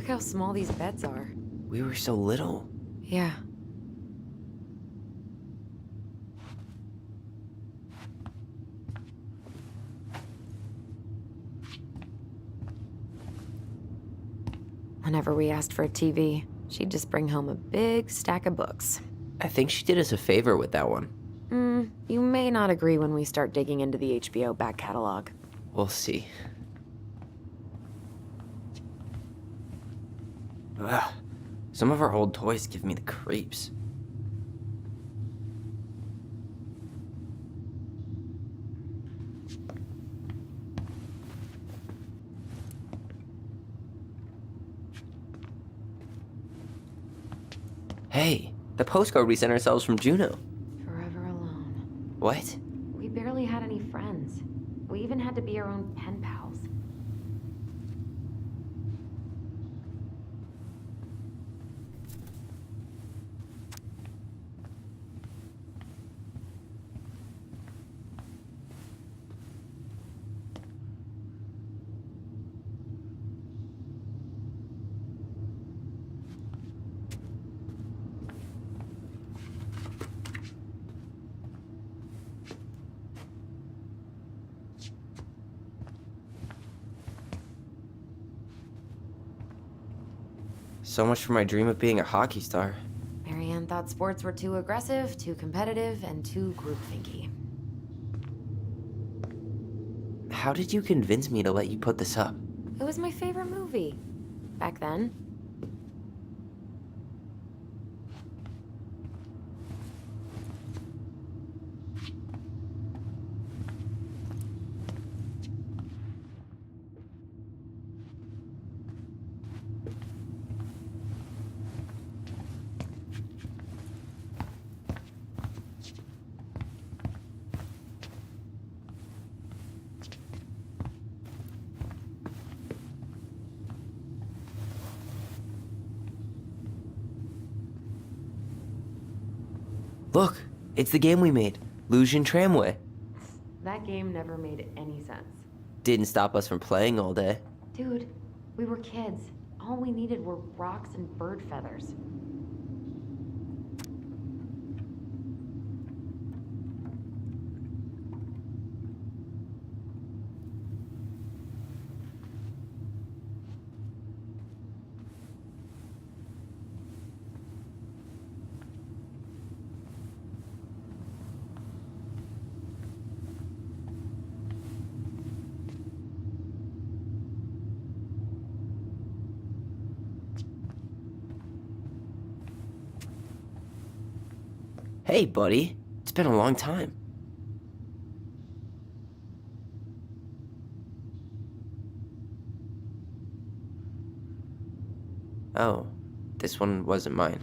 Look how small these beds are. We were so little. Yeah. Whenever we asked for a TV, she'd just bring home a big stack of books. I think she did us a favor with that one. You may not agree when we start digging into the HBO back catalog. We'll see. Ugh. Some of our old toys give me the creeps. Hey, the postcard we sent ourselves from Juneau. Forever alone. What? We barely had any friends. We even had to be our own pen pals. So much for my dream of being a hockey star. Marianne thought sports were too aggressive, too competitive, and too groupthinky. How did you convince me to let you put this up? It was my favorite movie. Back then. Look, it's the game we made, Lucian Tramway. That game never made any sense. Didn't stop us from playing all day. Dude, we were kids. All we needed were rocks and bird feathers. Hey, buddy. It's been a long time. Oh, this one wasn't mine.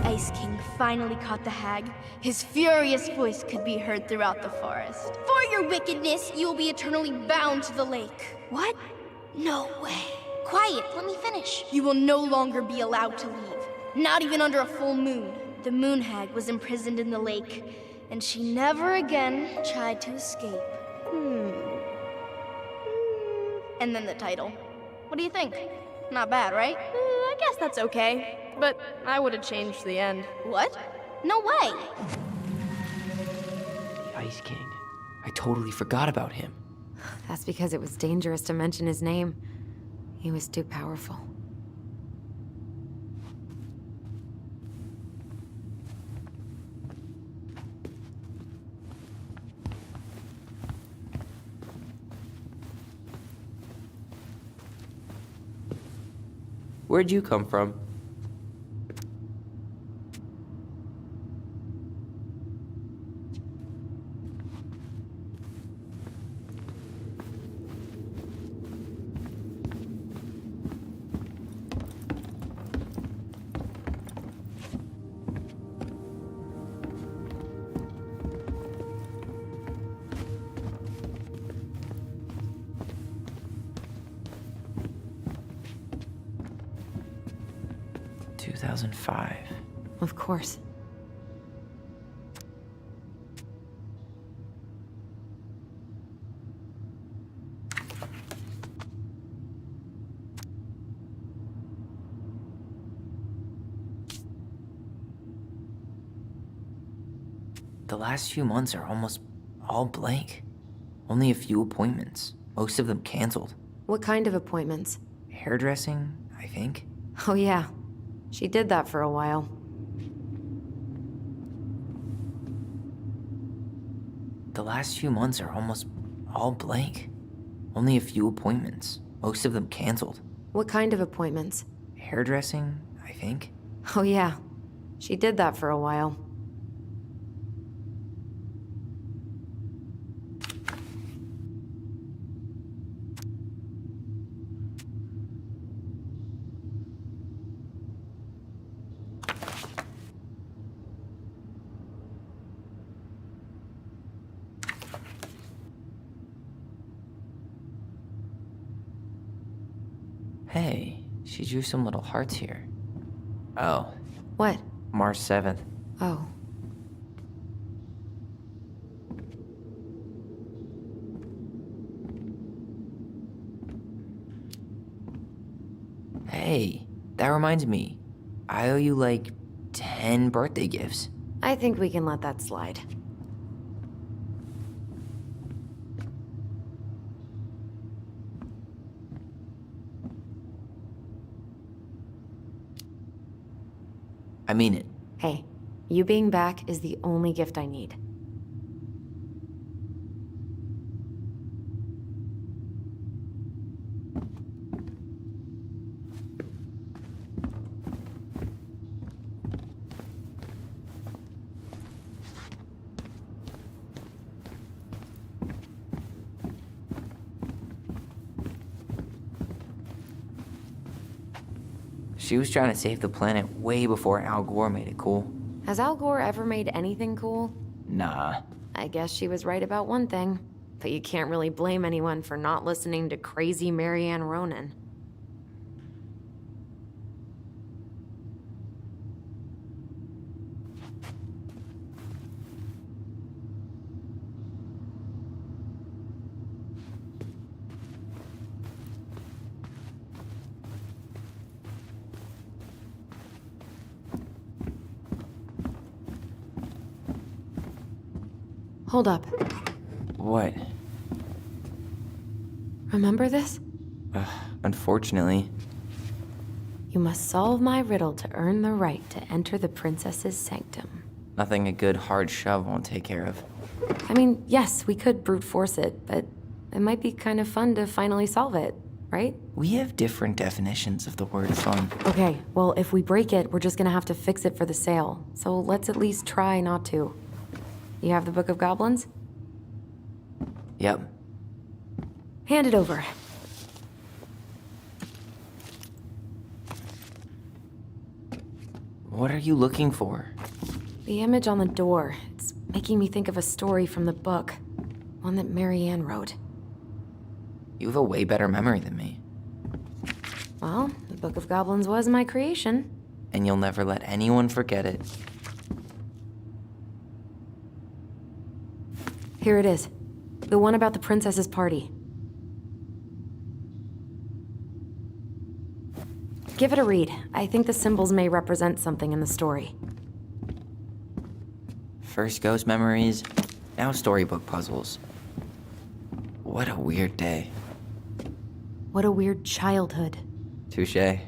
Ice King finally caught the hag. His furious voice could be heard throughout the forest. For your wickedness, you will be eternally bound to the lake. What? No way. Quiet, let me finish. You will no longer be allowed to leave. Not even under a full moon. The moon hag was imprisoned in the lake, and she never again tried to escape. And then the title. What do you think? Not bad, right? I guess that's okay. But I would have changed the end. What? No way! The Ice King. I totally forgot about him. That's because it was dangerous to mention his name. He was too powerful. Where'd you come from? 2005. Of course. The last few months are almost all blank. Only a few appointments, most of them canceled. What kind of appointments? Hairdressing, I think. Oh yeah, she did that for a while. The last few months are almost all blank. Only a few appointments, most of them canceled. What kind of appointments? Hairdressing, I think. Oh yeah, she did that for a while. Hey, she drew some little hearts here. Oh, What? March 7th. Oh. Hey, that reminds me. I owe you like 10 birthday gifts. I think we can let that slide. I mean it. Hey, you being back is the only gift I need. She was trying to save the planet way before Al Gore made it cool. Has Al Gore ever made anything cool? Nah. I guess she was right about one thing, but you can't really blame anyone for not listening to crazy Marianne Ronan. Hold up. What? Remember this? Unfortunately. You must solve my riddle to earn the right to enter the princess's sanctum. Nothing a good hard shove won't take care of. I mean, yes, we could brute force it, but it might be kind of fun to finally solve it, right? We have different definitions of the word fun. Okay, well, if we break it, we're just gonna have to fix it for the sale. So let's at least try not to. You have the Book of Goblins? Yep. Hand it over. What are you looking for? The image on the door. It's making me think of a story from the book. One that Marianne wrote. You have a way better memory than me. Well, the Book of Goblins was my creation. And you'll never let anyone forget it. Here it is. The one about the princess's party. Give it a read. I think the symbols may represent something in the story. First ghost memories, now storybook puzzles. What a weird day. What a weird childhood. Touché.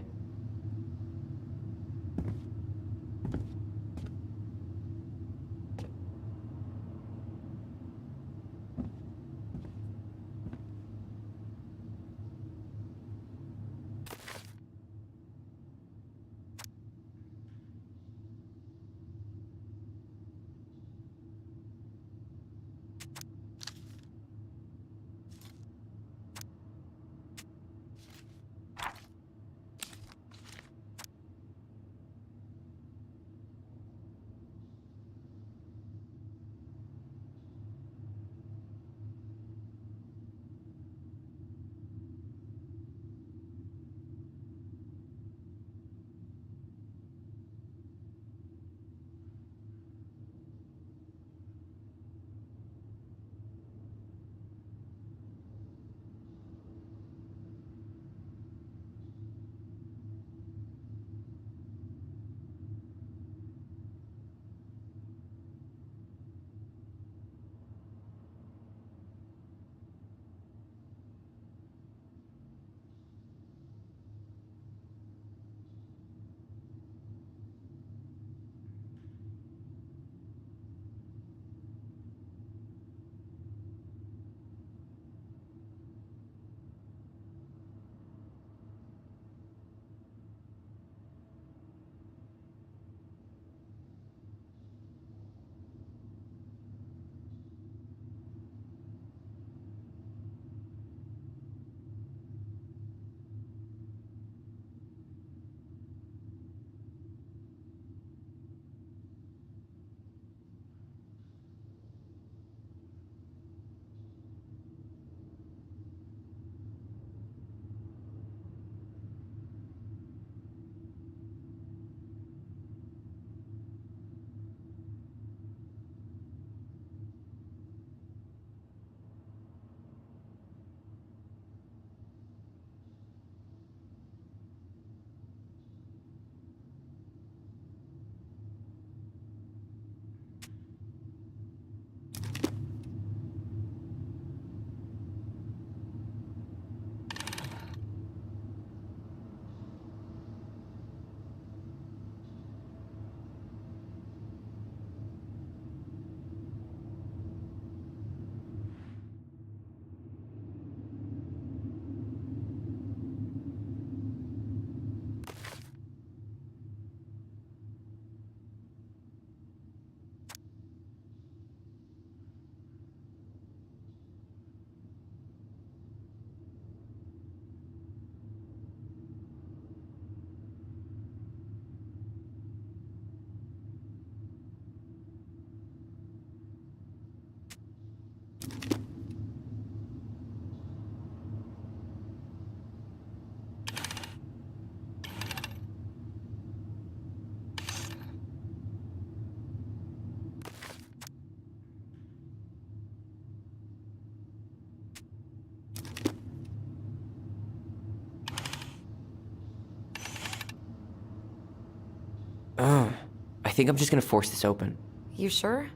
think I'm just gonna force this open. You sure?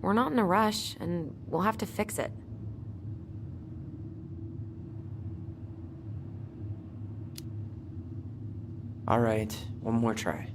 We're not in a rush, and we'll have to fix it. Alright, one more try.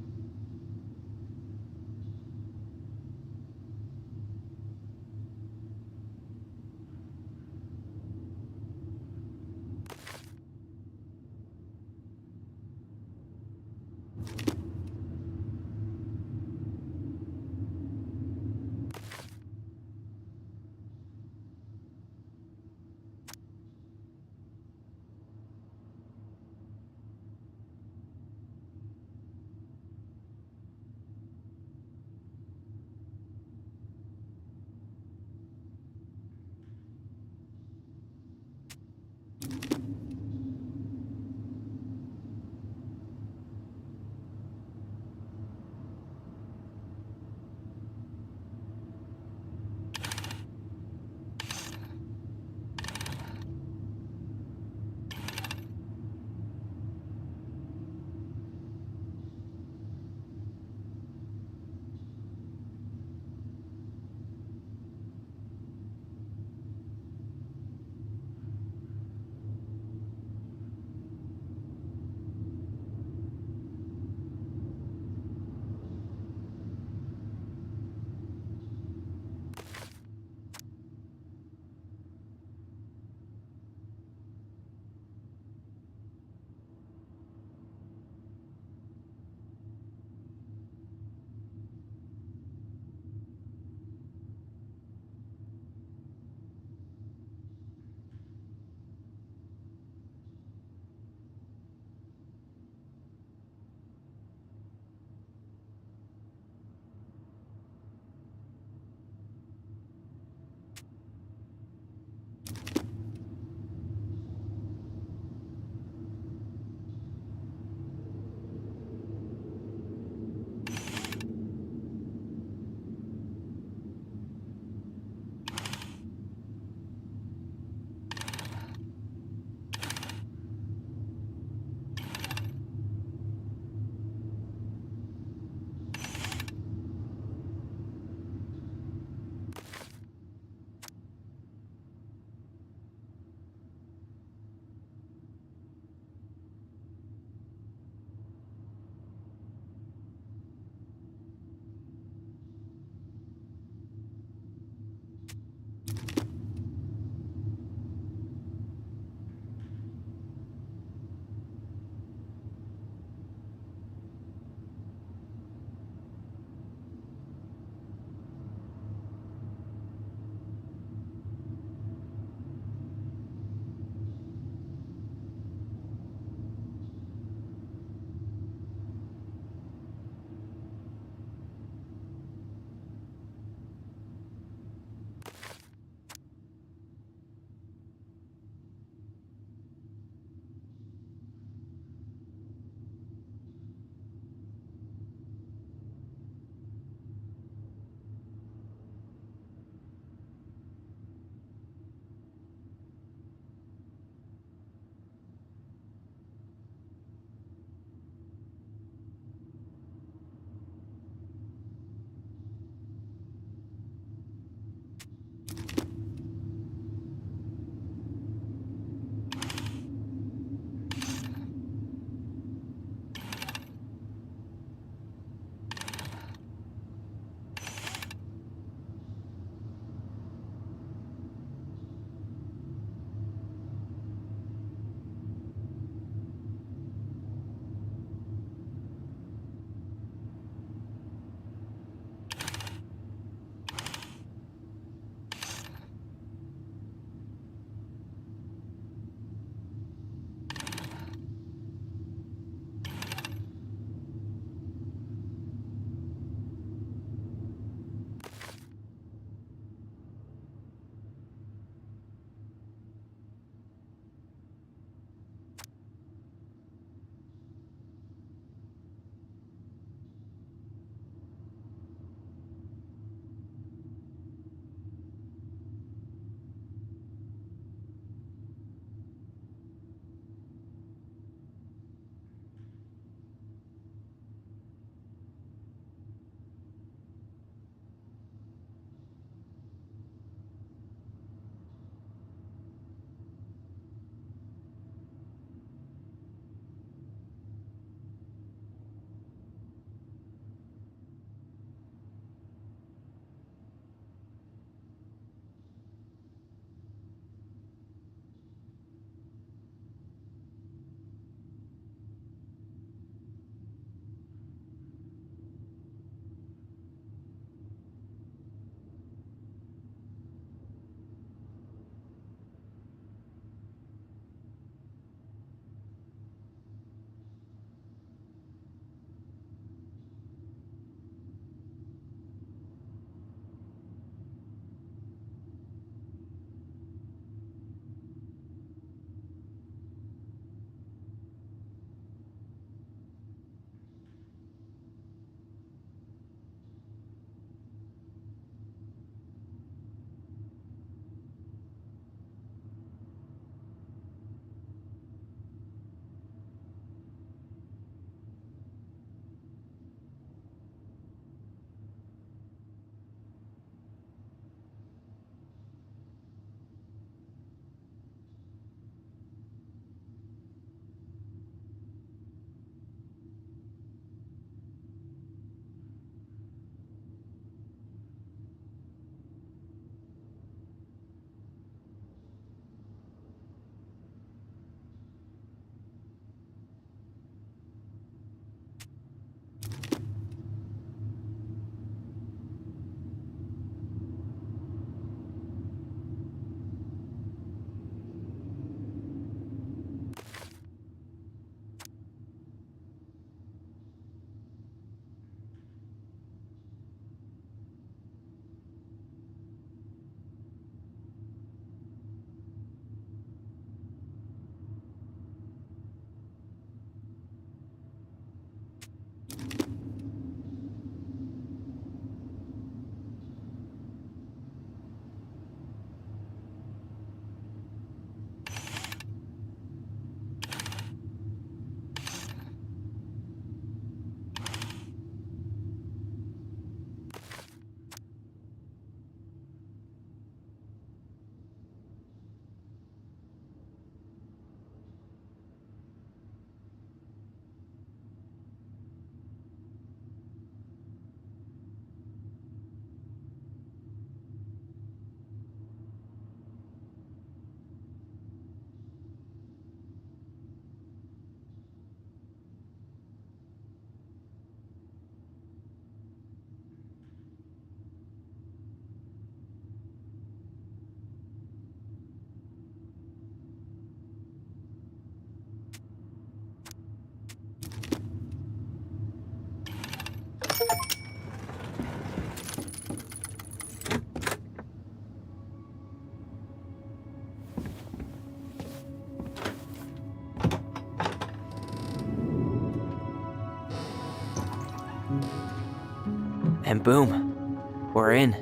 And boom, we're in.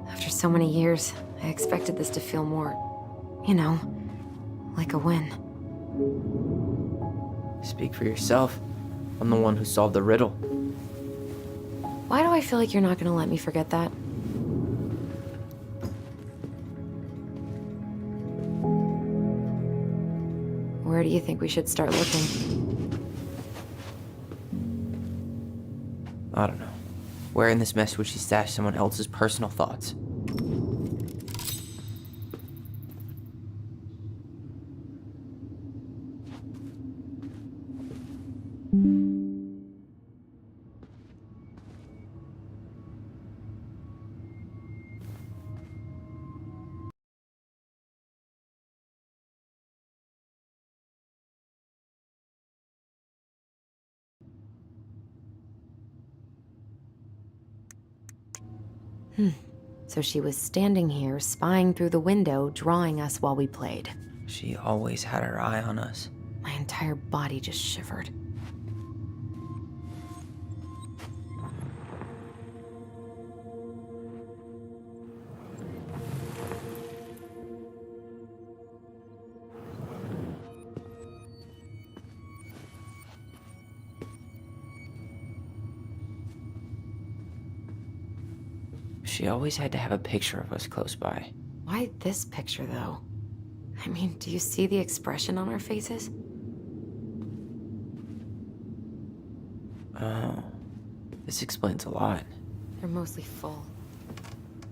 After so many years, I expected this to feel more, like a win. Speak for yourself. I'm the one who solved the riddle. Why do I feel like you're not gonna let me forget that? Where do you think we should start looking? I don't know. Where in this mess would she stash someone else's personal thoughts? So she was standing here, spying through the window, drawing us while we played. She always had her eye on us. My entire body just shivered. She always had to have a picture of us close by. Why this picture, though? I mean, do you see the expression on our faces? Oh, this explains a lot. They're mostly full.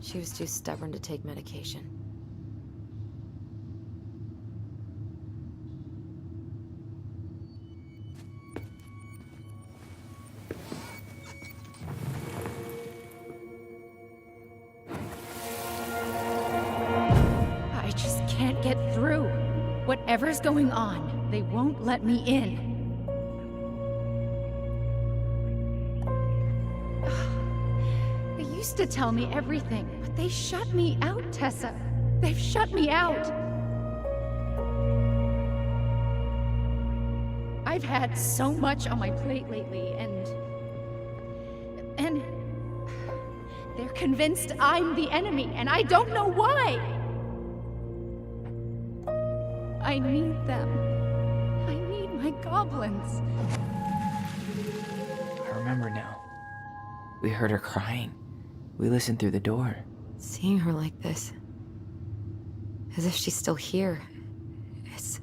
She was too stubborn to take medication. I just can't get through. Whatever's going on, they won't let me in. They used to tell me everything, but they shut me out, Tessa. They've shut me out. I've had so much on my plate lately, and they're convinced I'm the enemy, and I don't know why. I need them. I need my goblins. I remember now. We heard her crying. We listened through the door. Seeing her like this, as if she's still here, It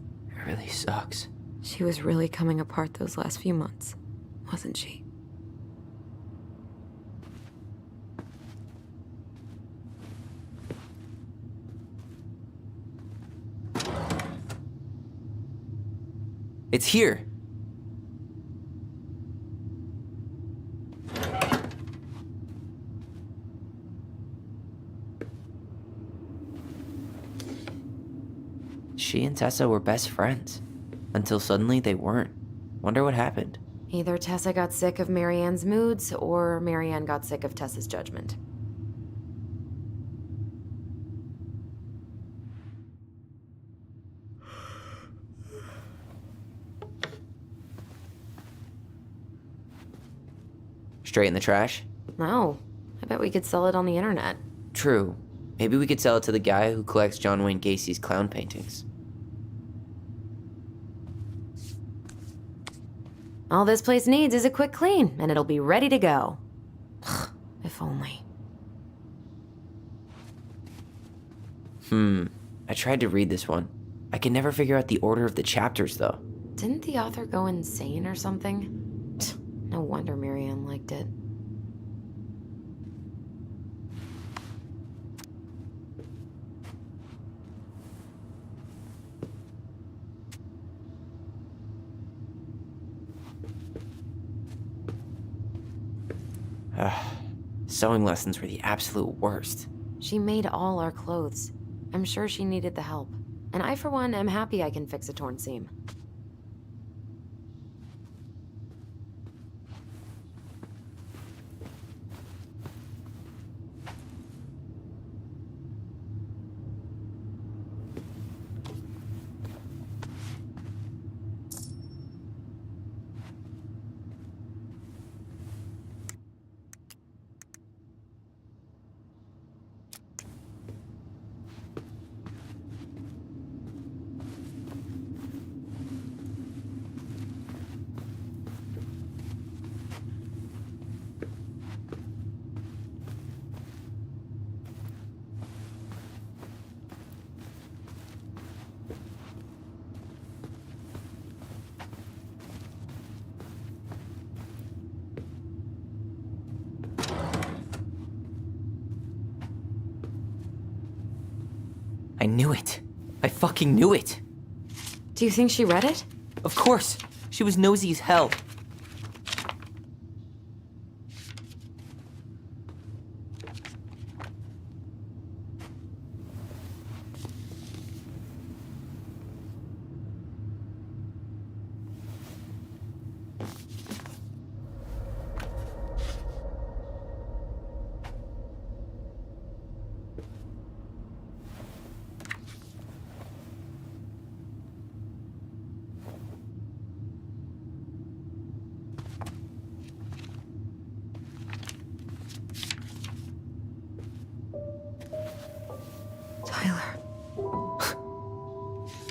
really sucks. she was really coming apart those last few months, wasn't she? It's here. She and Tessa were best friends. Until suddenly they weren't. Wonder what happened. Either Tessa got sick of Marianne's moods, or Marianne got sick of Tessa's judgment. Straight in the trash? No, I bet we could sell it on the internet. True. Maybe we could sell it to the guy who collects John Wayne Gacy's clown paintings. All this place needs is a quick clean, and it'll be ready to go. If only. I tried to read this one. I can never figure out the order of the chapters, though. Didn't the author go insane or something? No wonder Marianne liked it. Sewing lessons were the absolute worst. She made all our clothes. I'm sure she needed the help. And I, for one, am happy I can fix a torn seam. I knew it. I fucking knew it. Do you think she read it? Of course. She was nosy as hell.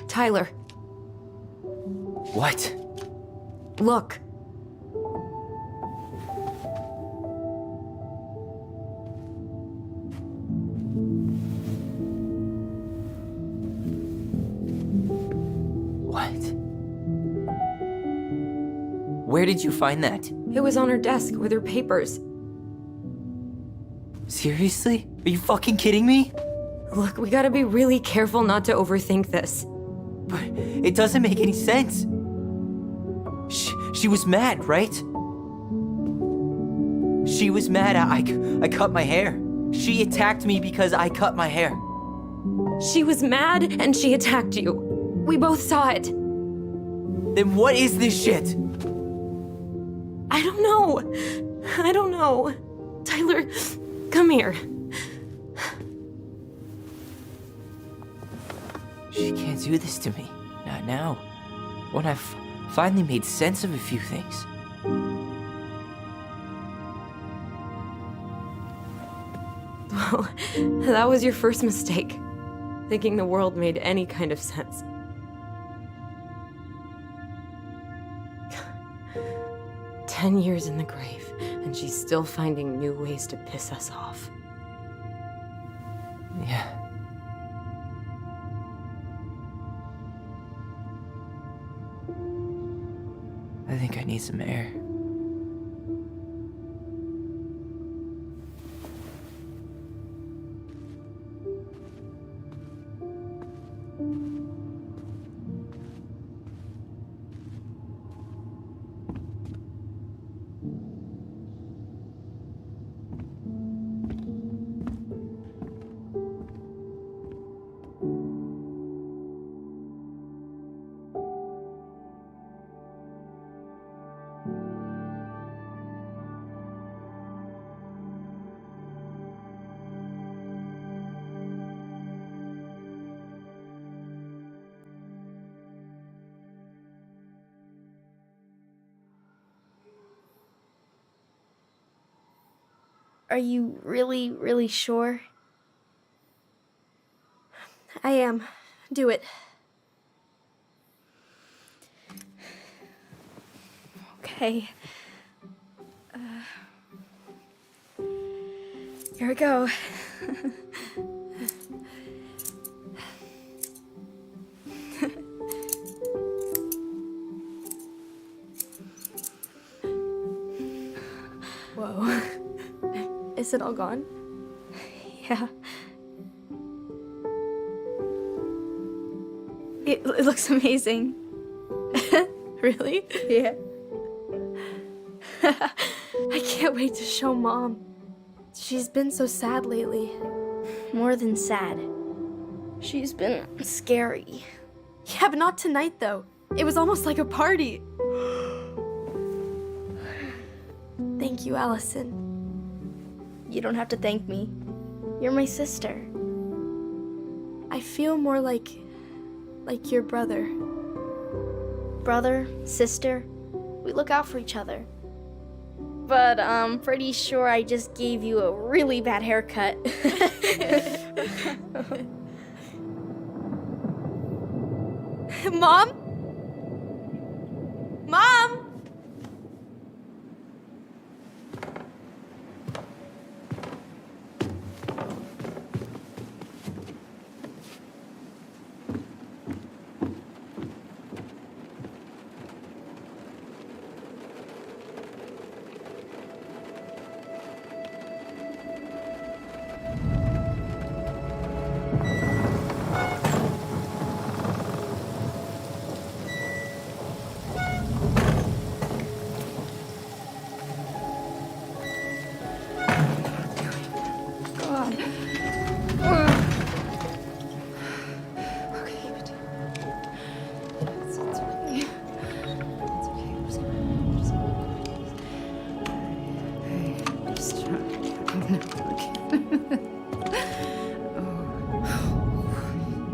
Tyler. What? Look. What? Where did you find that? It was on her desk with her papers. Seriously? Are you fucking kidding me? Look, we gotta be really careful not to overthink this. But it doesn't make any sense. She was mad, right? She was mad I cut my hair. She attacked me because I cut my hair. She was mad and she attacked you. We both saw it. Then what is this shit? I don't know. I don't know. Tyler, come here. She can't do this to me. Not now. When I've finally made sense of a few things. Well, that was your first mistake. Thinking the world made any kind of sense. "10 years in the grave, and she's still finding new ways to piss us off." Yeah. I think I need some air. Are you really, really sure? I am. Do it. Okay. Here we go. Whoa. Is it all gone? Yeah. It looks amazing. Really? Yeah. I can't wait to show Mom. She's been so sad lately. more than sad. She's been scary. Yeah, but not tonight, though. It was almost like a party. Thank you, Allison. You don't have to thank me. You're my sister. I feel more like your brother. Brother, sister, we look out for each other. But I'm pretty sure I just gave you a really bad haircut. Mom? Mom?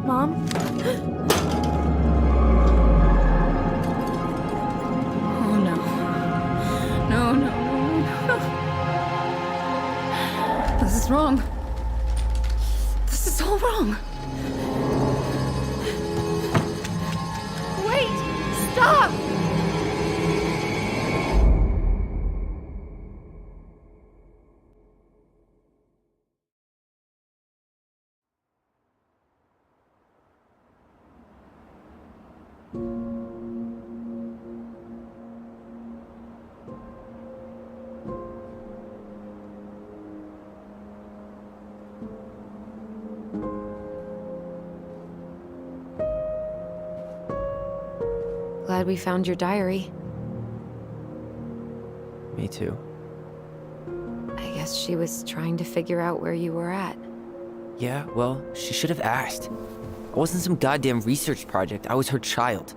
Mom? Oh no. No, no, no. This is wrong. This is all wrong. Wait! Stop! Glad we found your diary. Me too. I guess she was trying to figure out where you were at. Yeah, well, she should have asked. I wasn't some goddamn research project. I was her child.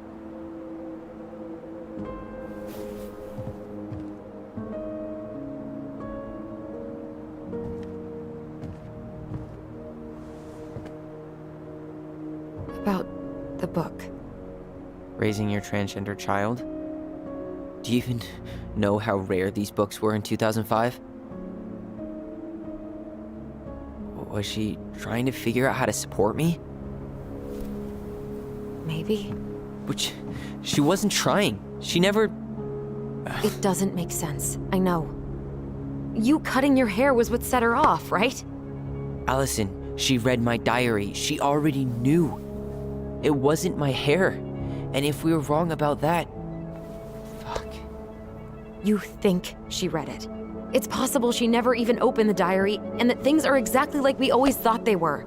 About the book. Raising your transgender child? Do you even know how rare these books were in 2005? Was she trying to figure out how to support me? Maybe. Which, she wasn't trying. She never... It doesn't make sense. I know. You cutting your hair was what set her off, right? Allison, she read my diary. She already knew. It wasn't my hair. And if we were wrong about that... Fuck. You think she read it. It's possible she never even opened the diary, and that things are exactly like we always thought they were.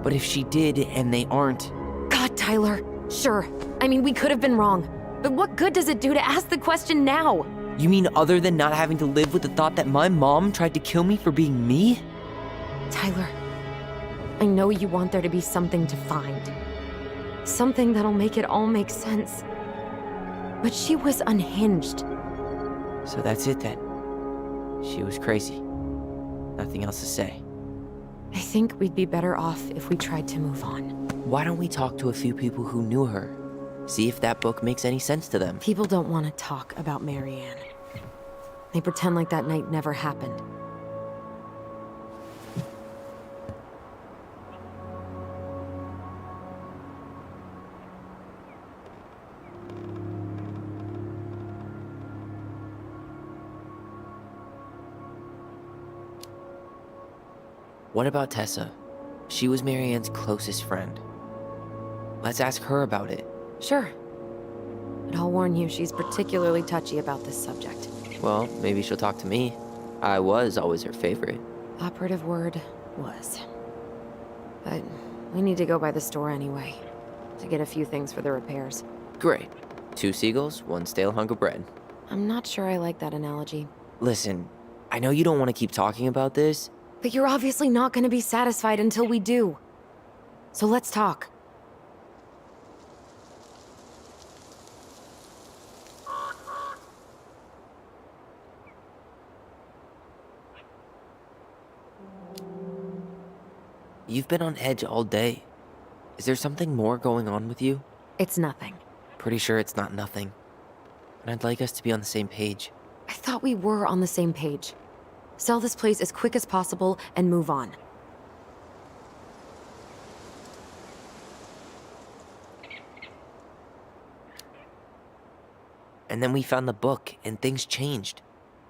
But if she did, and they aren't... God, Tyler. Sure. I mean, we could have been wrong. But what good does it do to ask the question now? You mean other than not having to live with the thought that my mom tried to kill me for being me? Tyler, I know you want there to be something to find. Something that'll make it all make sense. But she was unhinged. So that's it then. She was crazy. Nothing else to say. I think we'd be better off if we tried to move on. Why don't we talk to a few people who knew her? See if that book makes any sense to them. People don't want to talk about Marianne. They pretend like that night never happened. What about Tessa? She was Marianne's closest friend. Let's ask her about it. Sure. But I'll warn you, she's particularly touchy about this subject. Well, maybe she'll talk to me. I was always her favorite. Operative word was. But we need to go by the store anyway, to get a few things for the repairs. Great. 2 seagulls, 1 stale hunk of bread. I'm not sure I like that analogy. Listen, I know you don't want to keep talking about this, But you're obviously not gonna be satisfied until we do. So let's talk. You've been on edge all day. Is there something more going on with you? It's nothing. Pretty sure it's not nothing. And I'd like us to be on the same page. I thought we were on the same page. Sell this place as quick as possible and move on. And then we found the book, and things changed.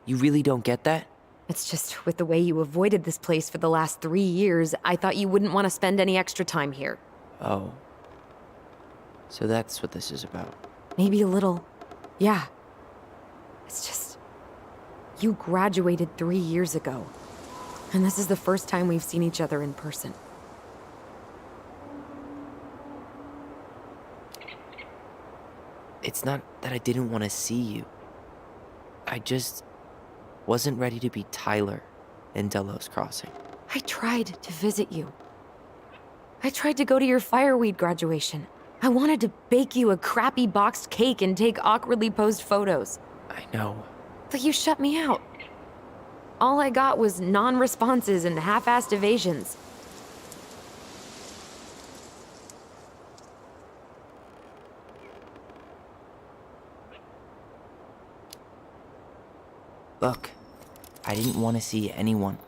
You really don't get that? It's just with the way you avoided this place for the last 3 years, I thought you wouldn't want to spend any extra time here. Oh. So that's what this is about. Maybe a little. Yeah. It's just... You graduated 3 years ago. And this is the first time we've seen each other in person. It's not that I didn't want to see you. I just wasn't ready to be Tyler in Delos Crossing. I tried to visit you. I tried to go to your fireweed graduation. I wanted to bake you a crappy boxed cake and take awkwardly posed photos. I know. But you shut me out. All I got was non-responses and half-assed evasions. Look, I didn't want to see anyone.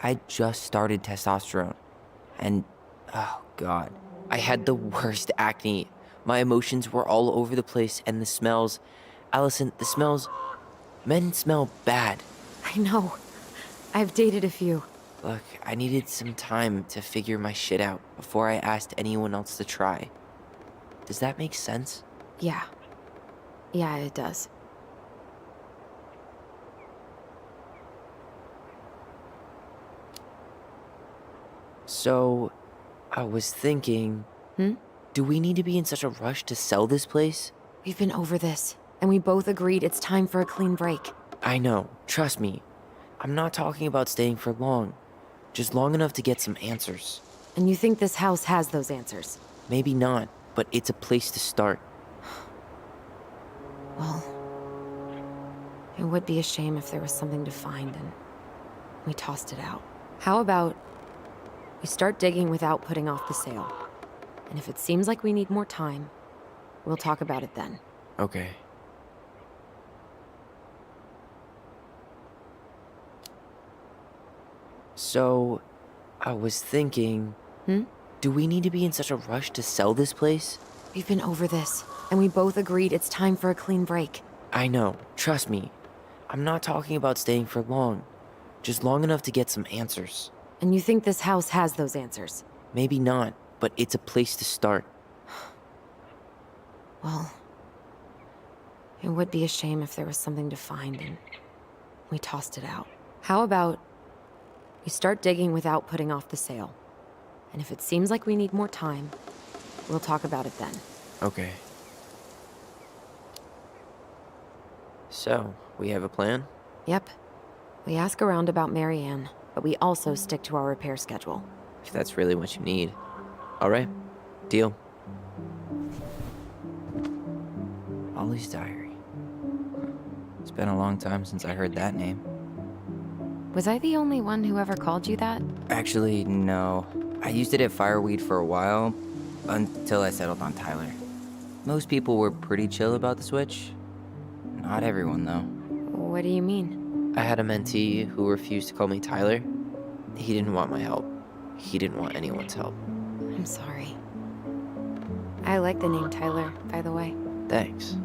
I just started testosterone. And, oh god, I had the worst acne. My emotions were all over the place, and the smells... Allison, the smells... Men smell bad. I know. I've dated a few. Look, I needed some time to figure my shit out before I asked anyone else to try. Does that make sense? Yeah. Yeah, it does. So, I was thinking... Do we need to be in such a rush to sell this place? We've been over this, and we both agreed it's time for a clean break. I know, trust me. I'm not talking about staying for long. Just long enough to get some answers. And you think this house has those answers? Maybe not, but it's a place to start. Well, it would be a shame if there was something to find and we tossed it out. How about we start digging without putting off the sale? And if it seems like we need more time, we'll talk about it then. Okay. So, I was thinking... Do we need to be in such a rush to sell this place? We've been over this, and we both agreed it's time for a clean break. I know, trust me. I'm not talking about staying for long. Just long enough to get some answers. And you think this house has those answers? Maybe not, but it's a place to start. Well, it would be a shame if there was something to find and we tossed it out. How about we start digging without putting off the sale? And if it seems like we need more time, we'll talk about it then. Okay. So, we have a plan? Yep. We ask around about Marianne, but we also stick to our repair schedule. If that's really what you need. Alright, deal. Ollie's diary. It's been a long time since I heard that name. Was I the only one who ever called you that? Actually, no. I used it at Fireweed for a while, until I settled on Tyler. Most people were pretty chill about the switch. Not everyone, though. What do you mean? I had a mentee who refused to call me Tyler. He didn't want my help. He didn't want anyone's help. I'm sorry. I like the name Tyler, by the way. Thanks.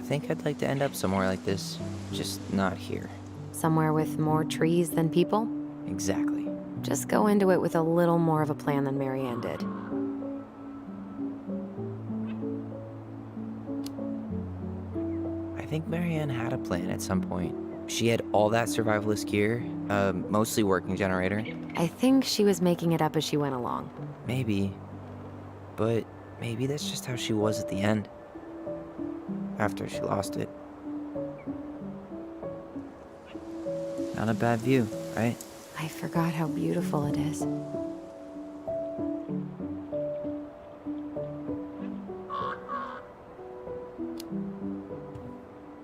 think I'd like to end up somewhere like this, just not here. Somewhere with more trees than people? Exactly. Just go into it with a little more of a plan than Marianne did. I think Marianne had a plan at some point. She had all that survivalist gear, mostly working generator. I think she was making it up as she went along. Maybe. But maybe that's just how she was at the end. After she lost it. Not a bad view, right? I forgot how beautiful it is.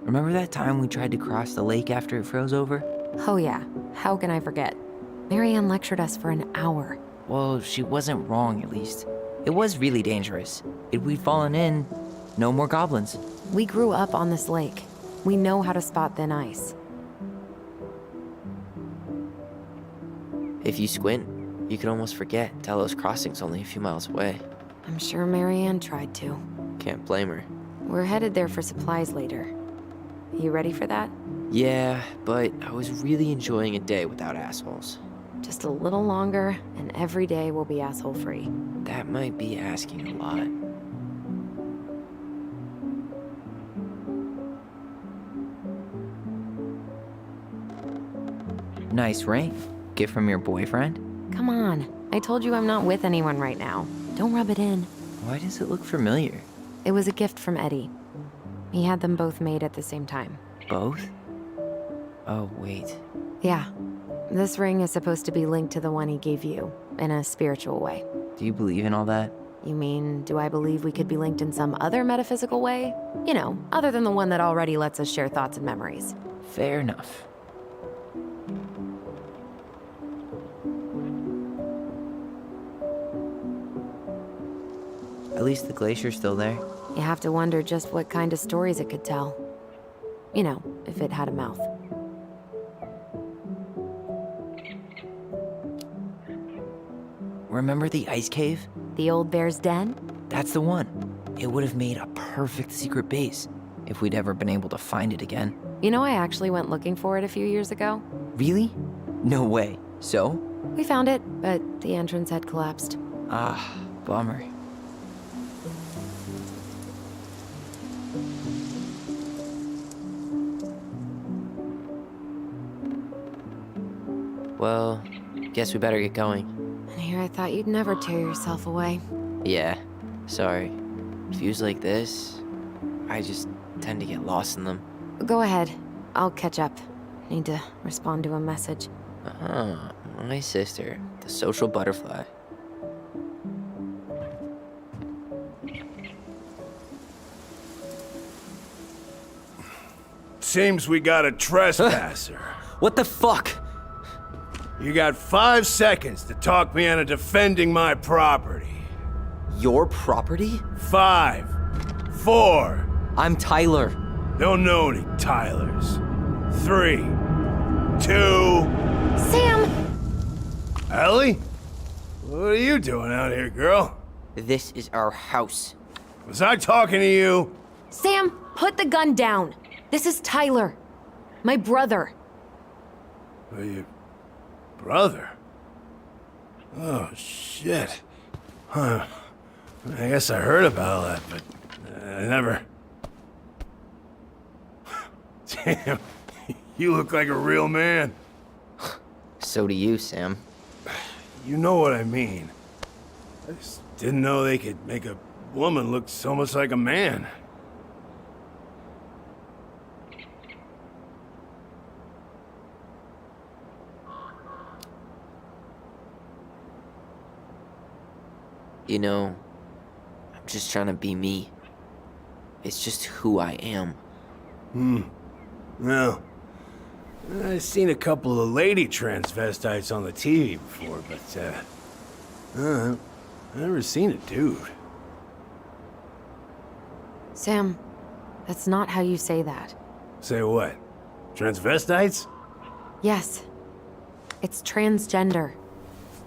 Remember that time we tried to cross the lake after it froze over? Oh yeah, how can I forget? Marianne lectured us for an hour. Well, she wasn't wrong, at least. It was really dangerous. If we'd fallen in, no more goblins. We grew up on this lake. We know how to spot thin ice. If you squint, you can almost forget Talos Crossing's only a few miles away. I'm sure Marianne tried to. Can't blame her. We're headed there for supplies later. You ready for that? Yeah, but I was really enjoying a day without assholes. Just a little longer, and every day will be asshole-free. That might be asking a lot. Nice ring. Gift from your boyfriend? Come on. I told you I'm not with anyone right now. Don't rub it in. Why does it look familiar? It was a gift from Eddie. He had them both made at the same time. Both? Oh, wait. Yeah. This ring is supposed to be linked to the one he gave you, in a spiritual way. Do you believe in all that? You mean, do I believe we could be linked in some other metaphysical way? You know, other than the one that already lets us share thoughts and memories. Fair enough. At least the glacier's still there. You have to wonder just what kind of stories it could tell. You know, if it had a mouth. Remember the ice cave? The old bear's den? That's the one. It would have made a perfect secret base if we'd ever been able to find it again. You know, I actually went looking for it a few years ago. Really? No way. So? We found it, but the entrance had collapsed. Ah, bummer. Well, guess we better get going. And here I thought you'd never tear yourself away. Yeah, sorry. Views like this, I just tend to get lost in them. Go ahead. I'll catch up. Need to respond to a message. My sister, the social butterfly. Seems we got a trespasser. What the fuck? You got 5 seconds to talk me into defending my property. Your property? 5, 4. I'm Tyler. Don't know any Tylers. 3, 2. Sam! Ellie? What are you doing out here, girl? This is our house. Was I talking to you? Sam, put the gun down. This is Tyler. My brother. Are you... brother? Oh, shit. Huh. I guess I heard about all that, but I never... Damn, you look like a real man. So do you, Sam. You know what I mean. I just didn't know they could make a woman look so much like a man. You know, I'm just trying to be me. It's just who I am. Well, I've seen a couple of lady transvestites on the TV before, but, I've never seen a dude. Sam, that's not how you say that. Say what? Transvestites? Yes. It's transgender.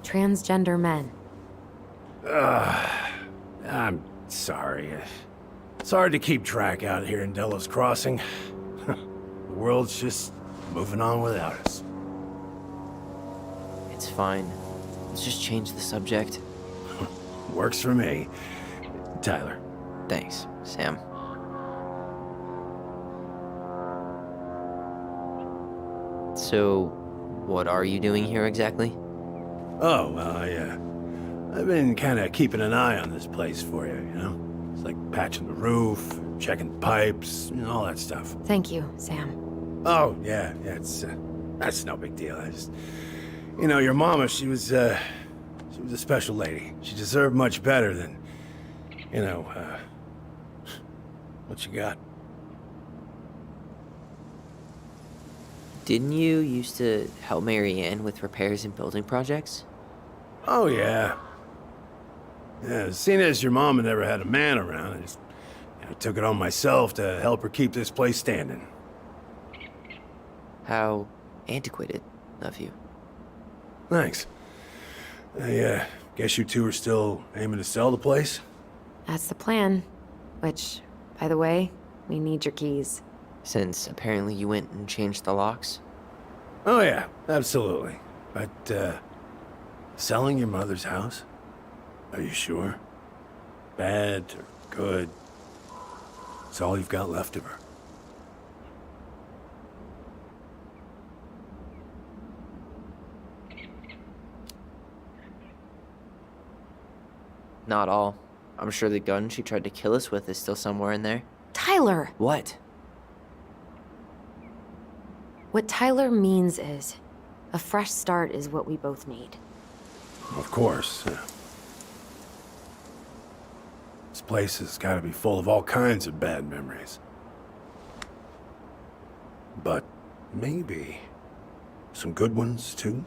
Transgender men. I'm sorry. It's hard to keep track out here in Delos Crossing. The world's just moving on without us. It's fine. Let's just change the subject. Works for me. Tyler. Thanks, Sam. So, what are you doing here exactly? Oh, well, I've been kind of keeping an eye on this place for you, you know? It's like patching the roof, checking the pipes, and all that stuff. Thank you, Sam. Oh, yeah, that's no big deal. I just, you know, your mama, she was a special lady. She deserved much better than, you know, what you got. Didn't you used to help Mary Ann with repairs and building projects? Oh, yeah. Yeah, seeing as your mama never had a man around, I just took it on myself to help her keep this place standing. How antiquated of you. Thanks. I guess you two are still aiming to sell the place? That's the plan. Which, by the way, we need your keys. Since apparently you went and changed the locks? Oh, yeah, absolutely. But, selling your mother's house? Are you sure? Bad or good? It's all you've got left of her. Not all. I'm sure the gun she tried to kill us with is still somewhere in there. Tyler! What? What Tyler means is, a fresh start is what we both need. Of course. This place has got to be full of all kinds of bad memories. But maybe some good ones, too?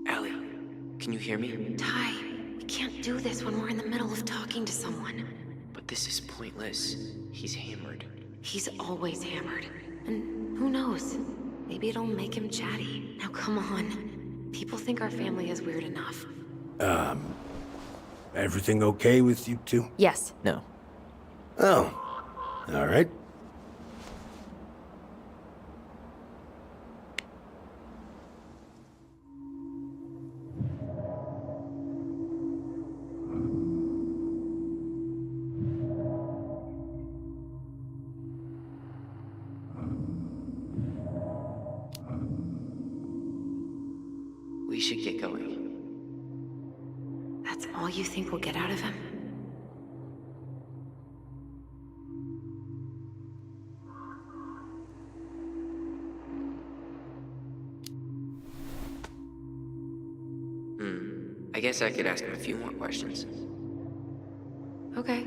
Allie, can you hear me? Ty, we can't do this when we're in the middle of talking to someone. But this is pointless. He's hammered. He's always hammered. And who knows? Maybe it'll make him chatty. Now come on. People think our family is weird enough. Everything okay with you two? Yes. No. Oh, all right. We should get going. That's all you think we'll get out of him? I guess I could ask him a few more questions. Okay.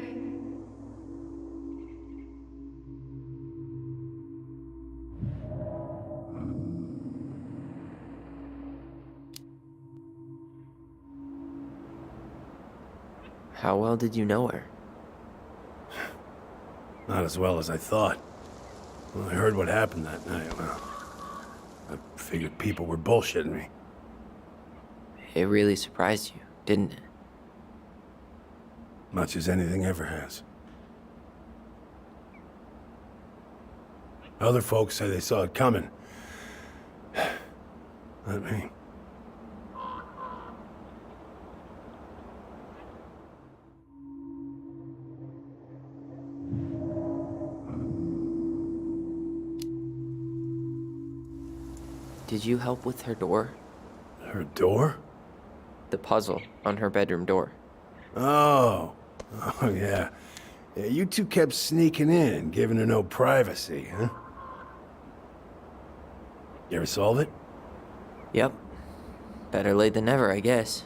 How well did you know her? Not as well as I thought. When I heard what happened that night, well, I figured people were bullshitting me. It really surprised you, didn't it? Much as anything ever has. Other folks say they saw it coming. Not me. Did you help with her door? Her door? The puzzle on her bedroom door. Oh. Oh, yeah. Yeah, you two kept sneaking in, giving her no privacy, huh? You ever solve it? Yep. Better late than never, I guess.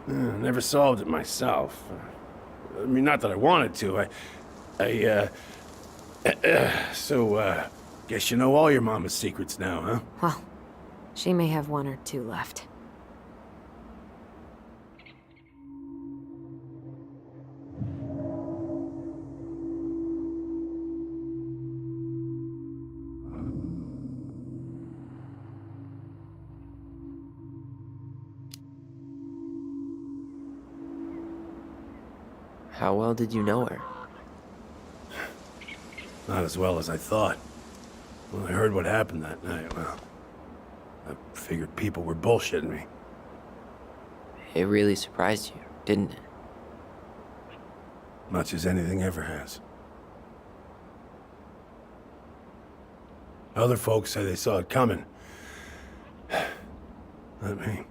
Never solved it myself. I mean, not that I wanted to. So, guess you know all your mama's secrets now, huh? Well, she may have one or two left. How well did you know her? Not as well as I thought. When I heard what happened that night, well, I figured people were bullshitting me. It really surprised you, didn't it? Much as anything ever has. Other folks say they saw it coming. Not me.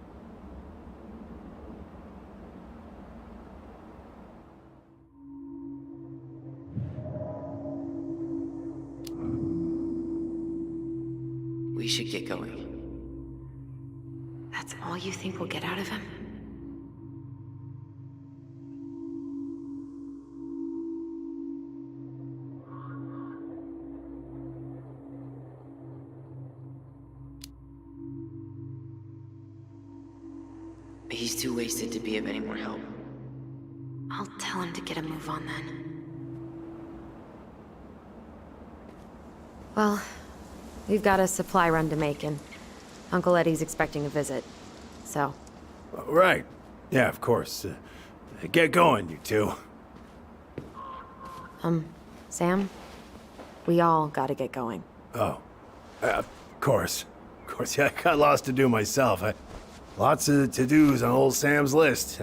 We should get going. That's all you think we'll get out of him? He's too wasted to be of any more help. I'll tell him to get a move on then. Well, we've got a supply run to make, and Uncle Eddie's expecting a visit. So, Right. Yeah, of course. Get going, you two. Sam, we all gotta get going. Oh. Of course. Of course, yeah, I got lots to do myself. Lots of to-dos on old Sam's list.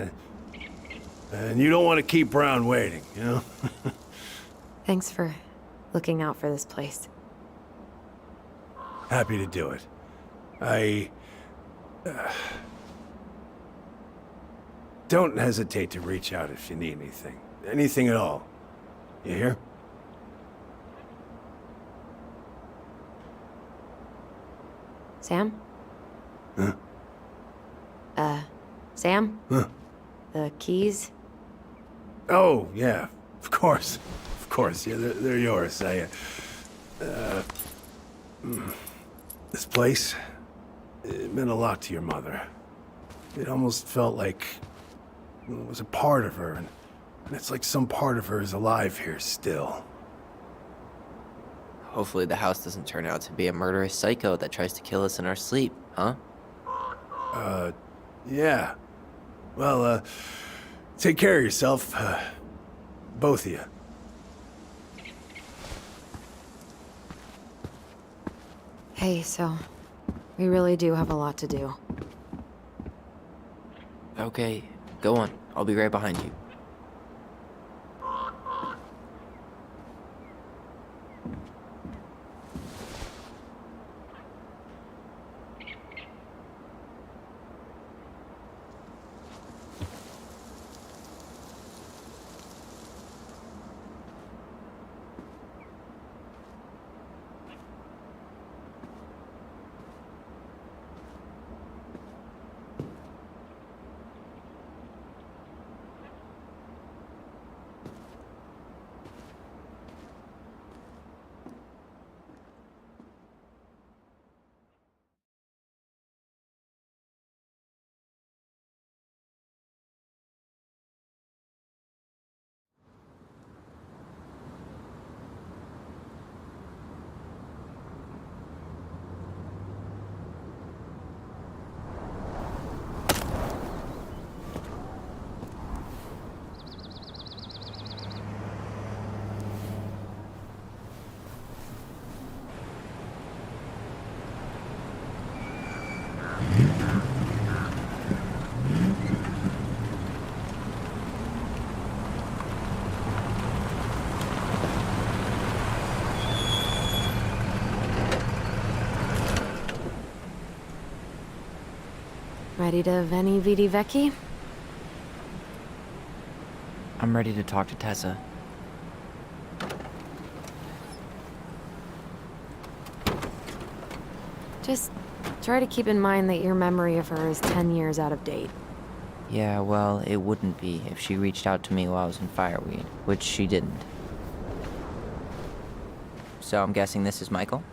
And you don't want to keep Brown waiting, you know? Thanks for looking out for this place. Happy to do it. Don't hesitate to reach out if you need anything. Anything at all. You hear? Sam? Huh? Sam? Huh? The keys? Oh, yeah. Of course. Of course. Yeah, they're yours. This place, it meant a lot to your mother. It almost felt like it was a part of her, and it's like some part of her is alive here still. Hopefully the house doesn't turn out to be a murderous psycho that tries to kill us in our sleep, huh? Yeah. Well, take care of yourself, both of you. Hey, so we really do have a lot to do. Okay, go on. I'll be right behind you. Ready to Veni Vidi Vecchi? I'm ready to talk to Tessa. Just try to keep in mind that your memory of her is 10 years out of date. Yeah, well, it wouldn't be if she reached out to me while I was in Fireweed, which she didn't. So I'm guessing this is Michael?